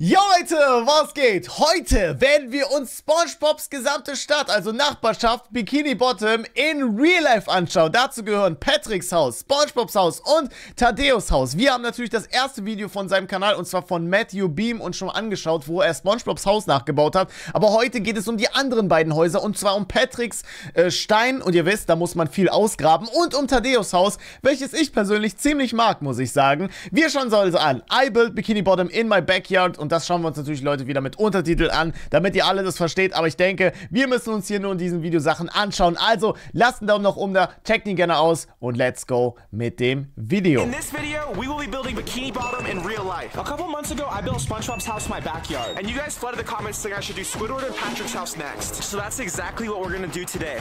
Jo Leute, was geht? Heute werden wir uns SpongeBobs gesamte Stadt, also Nachbarschaft, Bikini Bottom in Real Life anschauen. Dazu gehören Patricks Haus, SpongeBobs Haus und Thaddäus Haus. Wir haben natürlich das erste Video von seinem Kanal, und zwar von Matthew Beam, uns schon angeschaut, wo er SpongeBobs Haus nachgebaut hat. Aber heute geht es um die anderen beiden Häuser, und zwar um Patricks Stein, und ihr wisst, da muss man viel ausgraben, und um Thaddäus Haus, welches ich persönlich ziemlich mag, muss ich sagen. Wir schauen uns also an. I built Bikini Bottom in my backyard. Und das schauen wir uns natürlich, Leute, wieder mit Untertiteln an, damit ihr alle das versteht. Aber ich denke, wir müssen uns hier nur in diesem Video Sachen anschauen. Also, lasst einen Daumen nach oben da, checkt ihn gerne aus und let's go mit dem Video. In this video, we will be building Bikini Bottom in real life. A couple months ago, I built SpongeBob's house in my backyard. And you guys flooded the comments saying I should do Squidward and Patrick's house next. So that's exactly what we're gonna do today.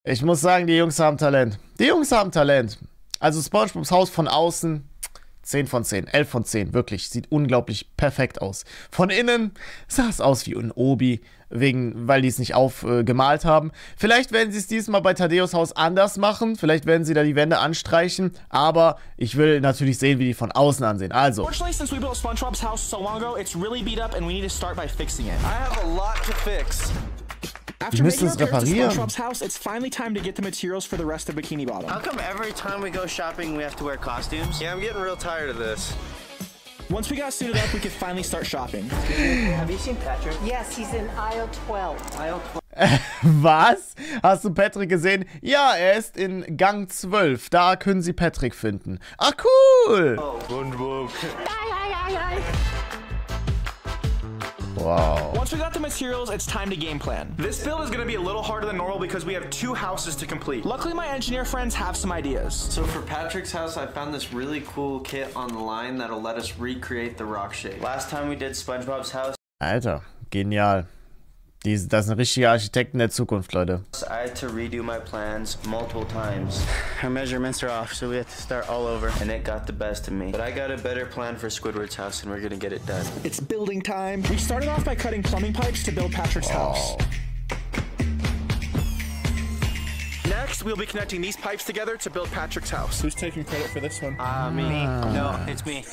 Ich muss sagen, die Jungs haben Talent. Die Jungs haben Talent. Also SpongeBob's Haus von außen 10 von 10, 11 von 10, wirklich. Sieht unglaublich perfekt aus. Von innen sah es aus wie ein Obi, weil die es nicht aufgemalt haben. Vielleicht werden sie es diesmal bei Thaddäus Haus anders machen. Vielleicht werden sie da die Wände anstreichen. Aber ich will natürlich sehen, wie die von außen ansehen. Also. Fortunately, since we built SpongeBob's house so long ago, it's really beat up and we need to start by fixing it. I have a lot to fix. Wir müssen es reparieren. SpongeBob's house, it's finally time to get the materials for the rest of Bikini Bottom. How come every time we go shopping we have to wear costumes? Yeah, I'm getting real tired of this. Once we got suited up, we could finally start shopping. Have you seen Patrick? Yes, he's in aisle 12. Aisle 12. Was? Hast du Patrick gesehen? Ja, er ist in Gang 12. Da können Sie Patrick finden. Ach, cool! Oh, SpongeBob. Wow. Once we got the materials, it's time to game plan. This build is going to be a little harder than normal because we have 2 houses to complete. Luckily, my engineer friends have some ideas. So for Patrick's house, I found this really cool kit online that'll let us recreate the rock shape. Last time we did SpongeBob's house. Alter, genial. Das sind richtige Architekten der Zukunft, Leute. I had to redo my plans multiple times. Our measurements are off, so we have to start all over. And it got the best of me. But I got a better plan for Squidward's house, and we're gonna get it done. It's building time. We started off by cutting plumbing pipes to build Patrick's house. Next, we'll be connecting these pipes together to build Patrick's house. Who's taking credit for this one? Me. No, it's me.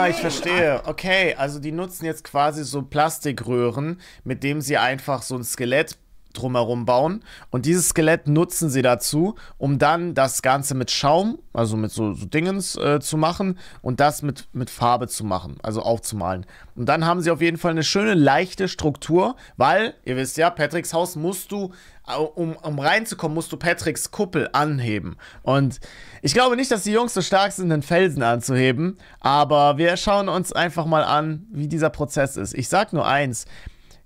Ich verstehe. Okay, also die nutzen jetzt quasi so Plastikröhren, mit dem sie einfach so ein Skelett drumherum bauen. Und dieses Skelett nutzen sie dazu, um dann das Ganze mit Schaum, also mit so Dingens zu machen und das mit Farbe zu machen, also aufzumalen. Und dann haben sie auf jeden Fall eine schöne, leichte Struktur, weil, ihr wisst ja, Patricks Haus musst du, um reinzukommen, musst du Patricks Kuppel anheben. Und ich glaube nicht, dass die Jungs so stark sind, den Felsen anzuheben, aber wir schauen uns einfach mal an, wie dieser Prozess ist. Ich sag nur eins: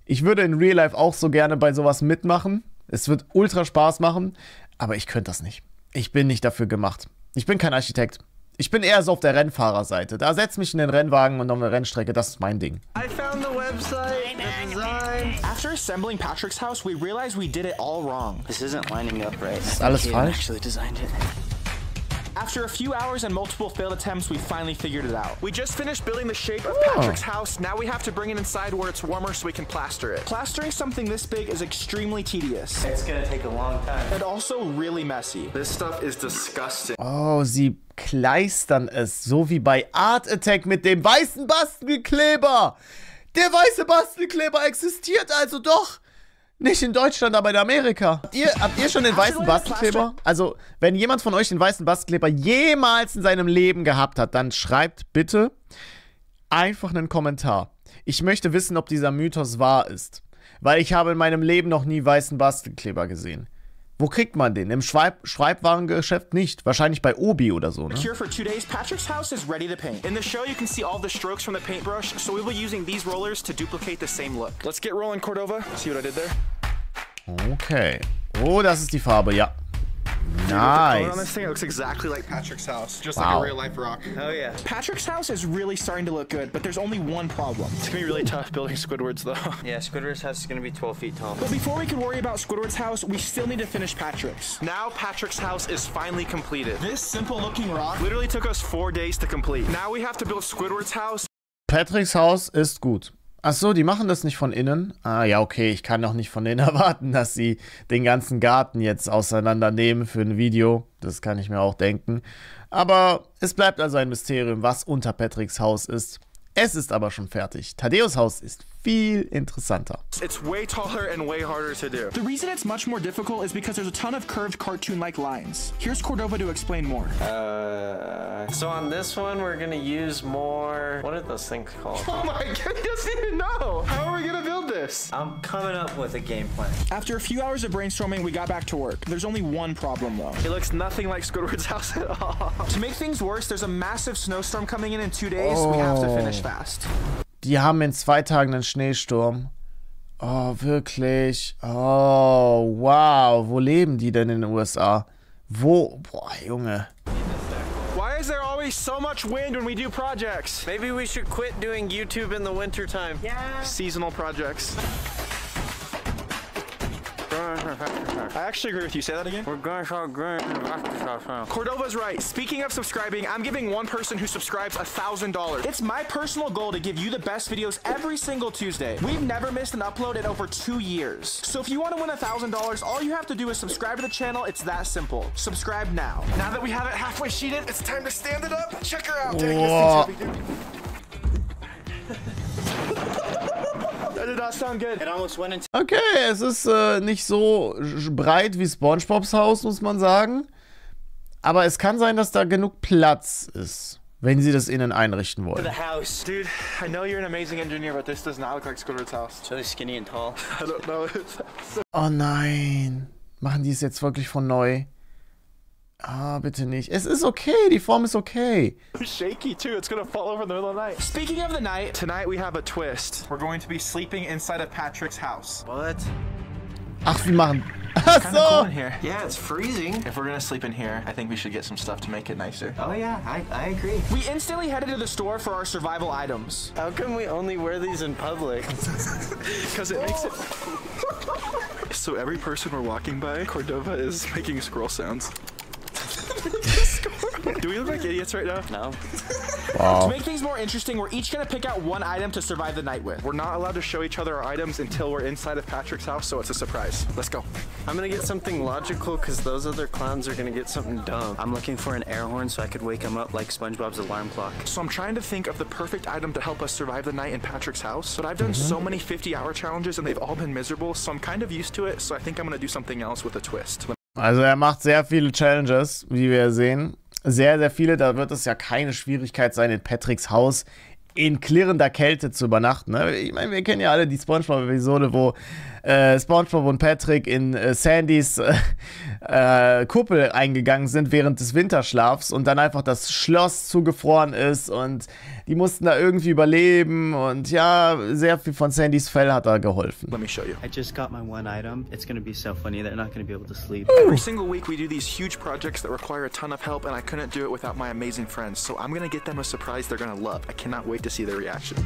Ich würde in Real Life auch so gerne bei sowas mitmachen. Es wird ultra Spaß machen, aber ich könnte das nicht. Ich bin nicht dafür gemacht. Ich bin kein Architekt. Ich bin eher so auf der Rennfahrerseite. Da setz mich in den Rennwagen und auf eine Rennstrecke, das ist mein Ding. I found the website, the design. After assembling Patrick's house, we realized we did it all wrong. This isn't lining up right. Ist alles falsch? Actually designed it. After a few hours and multiple failed attempts, we finally figured it out. We just finished building the shape of Patrick's house. Now we have to bring it inside where it's warmer so we can plaster it. Plastering something this big is extremely tedious. It's gonna take a long time. And also really messy. This stuff is disgusting. Oh, sie kleistern es, so wie bei Art Attack mit dem weißen Bastelkleber. Der weiße Bastelkleber existiert also doch. Nicht in Deutschland, aber in Amerika. Habt ihr schon den weißen Bastelkleber? Also, wenn jemand von euch den weißen Bastelkleber jemals in seinem Leben gehabt hat, dann schreibt bitte einfach einen Kommentar. Ich möchte wissen, ob dieser Mythos wahr ist. Weil ich habe in meinem Leben noch nie weißen Bastelkleber gesehen. Wo kriegt man den? Im Schreibwarengeschäft nicht. Wahrscheinlich bei Obi oder so, ne? Here for 2 days, Patrick's house is ready to paint. In the show, you can see all the strokes from the paintbrush, so we'll be using these rollers to duplicate the same look. Let's get rolling, Cordova. See what I did there? Okay. Oh, das ist die Farbe, ja. Nice. On this thing, it looks exactly like Patrick's house, just Wow. like a real life rock. Oh yeah. Patrick's house is really starting to look good, but there's only one problem. It's gonna be really tough building Squidward's though. Yeah, Squidward's house is gonna be 12 feet tall. But before we can worry about Squidward's house, we still need to finish Patrick's. Now Patrick's house is finally completed. This simple looking rock literally took us 4 days to complete. Now we have to build Squidward's house. Patricks Haus ist gut. Ach so, die machen das nicht von innen? Ah, ja, okay, ich kann doch nicht von denen erwarten, dass sie den ganzen Garten jetzt auseinandernehmen für ein Video. Das kann ich mir auch denken. Aber es bleibt also ein Mysterium, was unter Patricks Haus ist. Es ist aber schon fertig. Thaddäus Haus ist viel interessanter. It's way taller and way harder to do. The reason it's much more difficult is because there's a ton of curved cartoon-like lines. Here's Cordova to explain more. So on this one, we're gonna use more, what are those things called? Oh my god, he doesn't even know! How are we gonna build this? I'm coming up with a game plan. After a few hours of brainstorming, we got back to work. There's only one problem though. It looks nothing like Squidward's house at all. To make things worse, there's a massive snowstorm coming in 2 days. We have to finish fast. Die haben in 2 Tagen einen Schneesturm. Oh, wirklich? Oh, wow. Wo leben die denn in den USA? Wo? Boah, Junge. Why is there always so much wind when we do projects? Maybe we should quit doing YouTube in the wintertime. Yeah. Seasonal projects. I actually agree with you. Say that again. We're going to start growing. Cordova's right. Speaking of subscribing, I'm giving one person who subscribes $1,000. It's my personal goal to give you the best videos every single Tuesday. We've never missed an upload in over 2 years. So if you want to win $1,000, all you have to do is subscribe to the channel. It's that simple. Subscribe now. Now that we have it halfway sheeted, it's time to stand it up. Check her out. Dang, this thing's heavy, dude. That did not sound good. It almost went into. Okay, es ist nicht so breit wie SpongeBobs Haus, muss man sagen. Aber es kann sein, dass da genug Platz ist, wenn sie das innen einrichten wollen. The house. Dude, I know you're an amazing engineer, but this does not look like Squidward's house. It's really skinny and tall. I don't know. Oh nein. Machen die es jetzt wirklich von neu? Ah, bitte nicht. Es ist okay, die Form ist okay. Shaky too, it's gonna fall over in the middle of the night. Speaking of the night, tonight we have a twist. We're going to be sleeping inside of Patrick's house. What? Ach, wir machen... It's Ach kind of cool in so. here. Yeah, it's freezing. If we're gonna sleep in here, I think we should get some stuff to make it nicer. Oh yeah, I agree. We instantly headed to the store for our survival items. How come we only wear these in public? Because it makes it... So every person we're walking by, Cordova is making squirrel sounds. Do we look like idiots right now? No. Wow. To make things more interesting, we're each gonna pick out one item to survive the night with. We're not allowed to show each other our items until we're inside of Patrick's house, so it's a surprise. Let's go. I'm gonna get something logical because those other clowns are gonna get something dumb. I'm looking for an air horn so I could wake him up like SpongeBob's alarm clock. So I'm trying to think of the perfect item to help us survive the night in Patrick's house, but I've done so many 50-hour challenges and they've all been miserable, so I'm kind of used to it, so I think I'm gonna do something else with a twist. Also er macht sehr viele Challenges, wie wir sehen. Sehr, sehr viele. Da wird es ja keine Schwierigkeit sein, in Patricks Haus in klirrender Kälte zu übernachten. Ne? Ich meine, wir kennen ja alle die SpongeBob-Episode, wo SpongeBob und Patrick in Sandys Kuppel eingegangen sind während des Winterschlafs und dann einfach das Schloss zugefroren ist und die mussten da irgendwie überleben und ja, sehr viel von Sandys Fell hat da geholfen. Let me show you. I just got my one item. It's gonna be so funny they're not gonna be able to sleep. Every single week we do these huge projects that require a ton of help and I couldn't do it without my amazing friends. So I'm gonna get them a surprise they're gonna love. I cannot wait to see their reaction.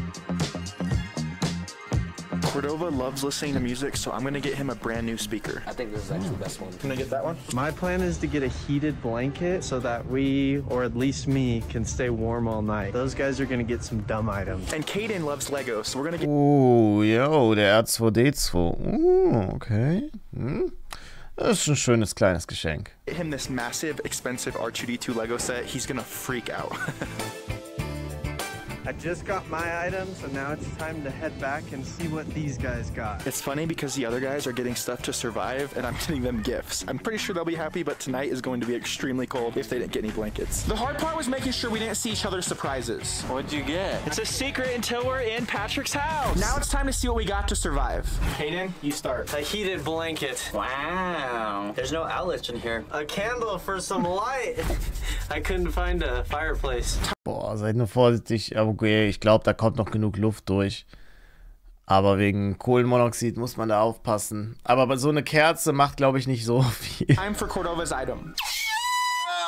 Cordova loves listening to music, so I'm gonna get him a brand new speaker. I think this is actually the best one. Can I get that one? My plan is to get a heated blanket so that we, or at least me, can stay warm all night. Those guys are gonna get some dumb items. And Caden loves Lego, so we're gonna get Yo, der R2D2. Okay. Das ist ein schönes kleines Geschenk. him this massive, expensive R2D2 Lego set. He's gonna freak out. I just got my items, so now it's time to head back and see what these guys got. It's funny because the other guys are getting stuff to survive and I'm getting them gifts. I'm pretty sure they'll be happy, but tonight is going to be extremely cold if they didn't get any blankets. The hard part was making sure we didn't see each other's surprises. What'd you get? It's a secret until we're in Patrick's house. Now it's time to see what we got to survive. Hayden, you start. A heated blanket. Wow. There's no outlets in here. A candle for some light. I couldn't find a fireplace. Boah, seid nur vorsichtig. Okay, ich glaube, da kommt noch genug Luft durch. Aber wegen Kohlenmonoxid muss man da aufpassen. Aber so eine Kerze macht, glaube ich, nicht so viel. Time for Cordova's item.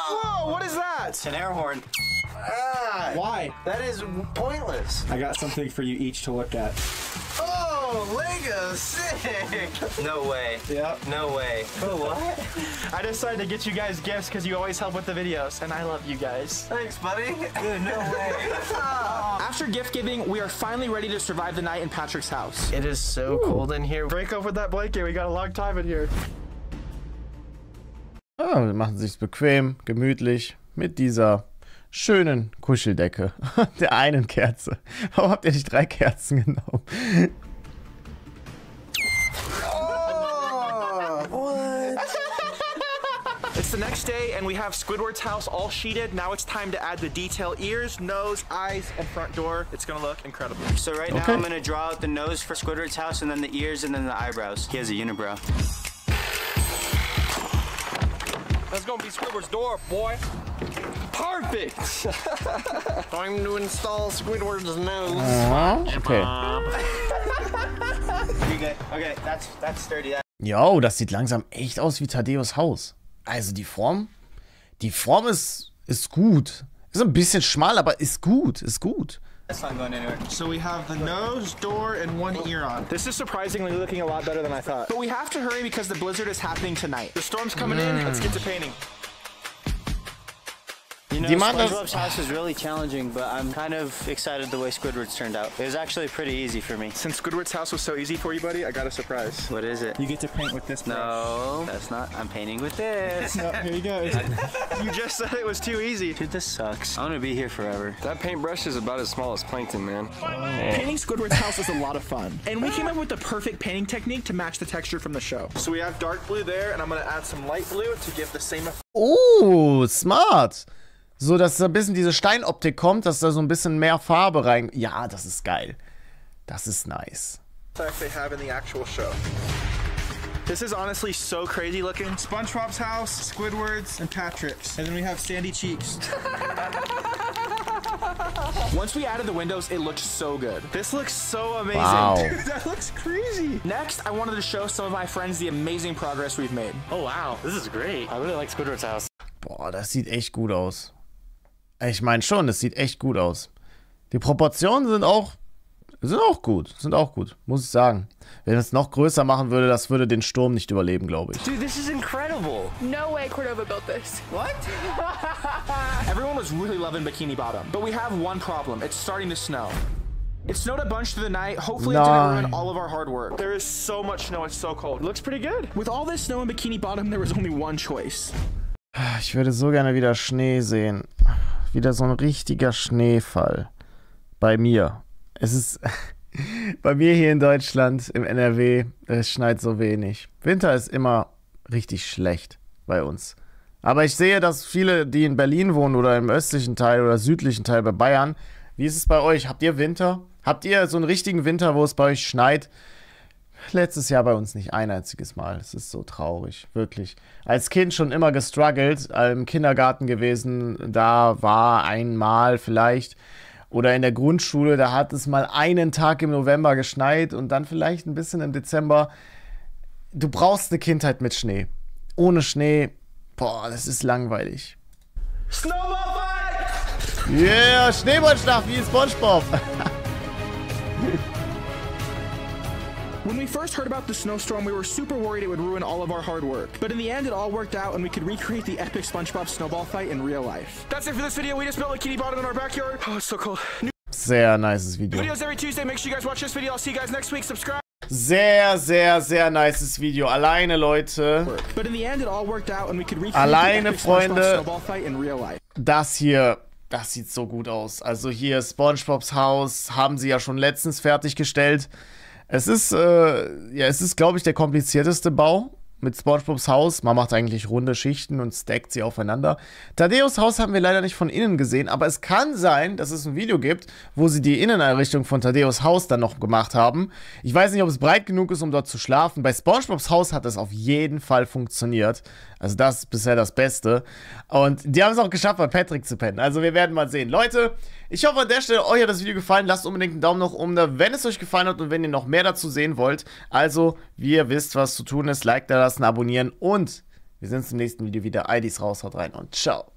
Whoa, what is that? It's an air horn. Ah, Why? that is pointless. I got something for you each to look at. Oh, Lego, sick. No way. Yep. No way. Oh, what? I decided to get you guys gifts because you always help with the videos, and I love you guys. Thanks, buddy. Dude, no way. After gift giving, we are finally ready to survive the night in Patrick's house. It is so cold in here. Break over that blanket. We got a long time in here. Ah, wir machen sich's bequem, gemütlich mit dieser schönen Kuscheldecke. Der einen Kerze. Warum habt ihr nicht 3 Kerzen genommen? It's the next day and we have Squidward's house all sheeted. Now it's time to add the detail: ears, nose, eyes, and front door. It's gonna look incredible. So right now I'm gonna draw out the nose for Squidward's house and then the ears and then the eyebrows. He has a unibrow. That's gonna be Squidward's door, boy. Perfect! Time to install Squidward's nose. Okay. Pretty good. Okay, that's sturdy. Jo, das sieht langsam echt aus wie Thaddäus Haus. Also die Form ist gut. Ist ein bisschen schmal, aber ist gut, ist gut. That's not going anywhere. So we have the nose, door, and 1 ear on. This is surprisingly looking a lot better than I thought. But we have to hurry because the blizzard is happening tonight. The storm's coming in. Let's get to painting. You know, SpongeBob's house is really challenging, but I'm kind of excited the way Squidward's turned out. It was actually pretty easy for me. Since Squidward's house was so easy for you, buddy, I got a surprise. What is it? You get to paint with this brush. No, that's not. I'm painting with this. No, here you go. You just said it was too easy. Dude, this sucks. I want to be here forever. That paintbrush is about as small as plankton, man. Painting Squidward's house is a lot of fun. And we came up with the perfect painting technique to match the texture from the show. So we have dark blue there, and I'm going to add some light blue to give the same effect. Oh, smart. So, dass da ein bisschen diese Steinoptik kommt, dass da so ein bisschen mehr Farbe rein... Ja, das ist geil. Das ist nice. They have in the actual show. This is honestly so crazy looking. SpongeBob's house, Squidward's, and Patrick's. And then we have Sandy Cheeks. Once we added the windows, it looked so good. This looks so amazing. Wow. Dude, that looks crazy. Next, I wanted to show some of my friends the amazing progress we've made. Oh, wow. This is great. I really like Squidward's house. Boah, das sieht echt gut aus. Ich meine schon, das sieht echt gut aus. Die Proportionen sind auch gut, muss ich sagen. Wenn es noch größer machen würde, das würde den Sturm nicht überleben, glaube ich. Dude, this is incredible. No way Cordova built this. What? Everyone was really loving Bikini Bottom, but we have one problem. It's starting to snow. It snowed a bunch through the night. Hopefully it didn't ruin all of our hard work. There is so much snow, it's so cold. It looks pretty good. With all this snow in Bikini Bottom, there was only one choice. Ich würde so gerne wieder Schnee sehen. Wieder so ein richtiger Schneefall. Bei mir. Es ist bei mir hier in Deutschland, im NRW, es schneit so wenig. Winter ist immer richtig schlecht bei uns. Aber ich sehe, dass viele, die in Berlin wohnen oder im östlichen Teil oder südlichen Teil bei Bayern, wie ist es bei euch? Habt ihr Winter? Habt ihr so einen richtigen Winter, wo es bei euch schneit? Letztes Jahr bei uns nicht ein einziges Mal. Es ist so traurig, wirklich. Als Kind schon immer gestruggelt, im Kindergarten gewesen, da war einmal vielleicht. Oder in der Grundschule, da hat es mal einen Tag im November geschneit und dann vielleicht ein bisschen im Dezember. Du brauchst eine Kindheit mit Schnee. Ohne Schnee, boah, das ist langweilig. Snowball fight! Yeah, Schneeballschlacht wie in SpongeBob. When we first heard about the snowstorm, we were super worried it would ruin all of our hard work. But in the end, it all worked out and we could recreate the epic SpongeBob snowball fight in real life. That's it for this video. We just built a Bikini Bottom in our backyard. Oh, it's so cold. New Sehr nices Video. videos every Tuesday. Make sure you guys watch this video. I'll see you guys next week. Subscribe. Sehr, sehr, sehr nices Video. Alleine, Leute. But in the end, it all worked out and we could recreate Alleine, the epic SpongeBob Freunde. snowball fight in real life. Das hier, das sieht so gut aus. Also hier SpongeBobs Haus haben sie ja schon letztens fertiggestellt. Es ist, glaube ich, der komplizierteste Bau mit SpongeBobs Haus. Man macht eigentlich runde Schichten und stackt sie aufeinander. Thaddäus Haus haben wir leider nicht von innen gesehen, aber es kann sein, dass es ein Video gibt, wo sie die Inneneinrichtung von Thaddäus Haus dann noch gemacht haben. Ich weiß nicht, ob es breit genug ist, um dort zu schlafen. Bei SpongeBobs Haus hat es auf jeden Fall funktioniert. Also das ist bisher das Beste. Und die haben es auch geschafft, bei Patrick zu pennen. Also wir werden mal sehen. Leute, ich hoffe an der Stelle, euch hat das Video gefallen. Lasst unbedingt einen Daumen nach oben da, wenn es euch gefallen hat und wenn ihr noch mehr dazu sehen wollt. Also, wie ihr wisst, was zu tun ist. Like da lassen, abonnieren und wir sehen uns im nächsten Video wieder. IDs raus, haut rein und ciao.